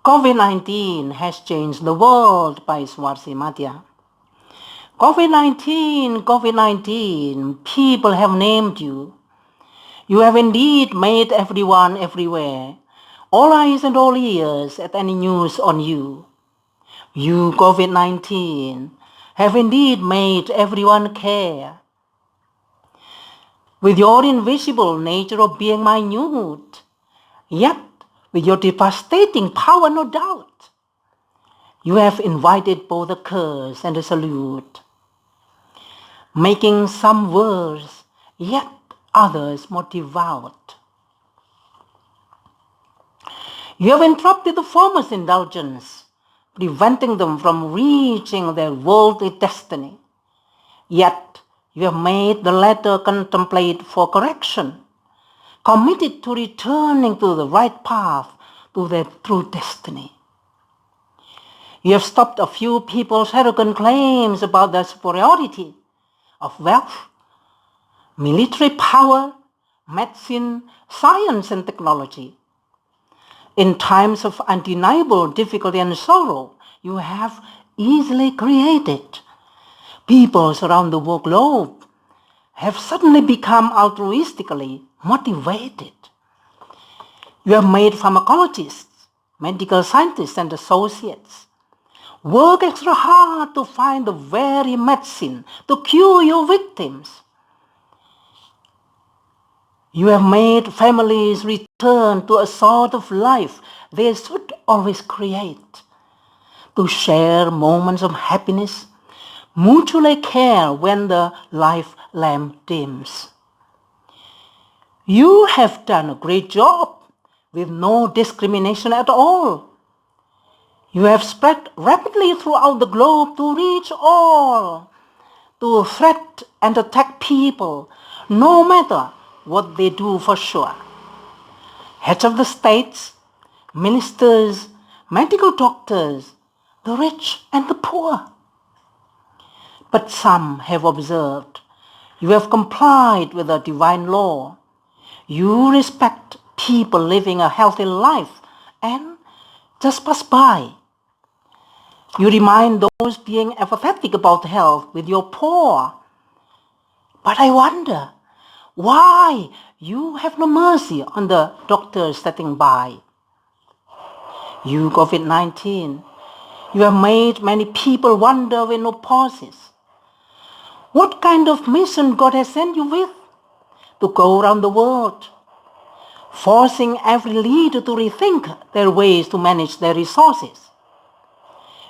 COVID-19 has changed the world by Suwarsih Madya. COVID-19, people have named you. You have indeed made everyone everywhere, all eyes and all ears at any news on you. You, COVID-19, have indeed made everyone care. With your invisible nature of being minute, yet with your devastating power, no doubt, you have invited both a curse and a salute, making some worse, yet others more devout. You have interrupted the former's indulgence, preventing them from reaching their worldly destiny. Yet you have made the latter contemplate for correction, committed to returning to the right path to their true destiny. You have stopped a few people's arrogant claims about their superiority of wealth, military power, medicine, science, and technology. In times of undeniable difficulty and sorrow, you have easily created. Peoples around the world globe have suddenly become altruistically motivated. You have made pharmacologists, medical scientists, and associates work extra hard to find the very medicine to cure your victims. You have made families return to a sort of life they should always create, to share moments of happiness, mutually care when the life lamp dims. You have done a great job with no discrimination at all. You have spread rapidly throughout the globe to reach all, to threat and attack people, no matter what they do for sure. Heads of the states, ministers, medical doctors, the rich and the poor. But some have observed, you have complied with the divine law. You respect people living a healthy life and just pass by. You remind those being apathetic about health with your poor. But I wonder why you have no mercy on the doctors sitting by. You, COVID-19, you have made many people wonder with no pauses. What kind of mission God has sent you with? To go around the world, forcing every leader to rethink their ways to manage their resources.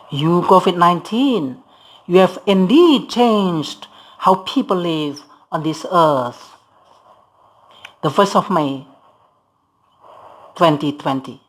You, COVID-19, you have indeed changed how people live on this earth. The 1st of May, 2020.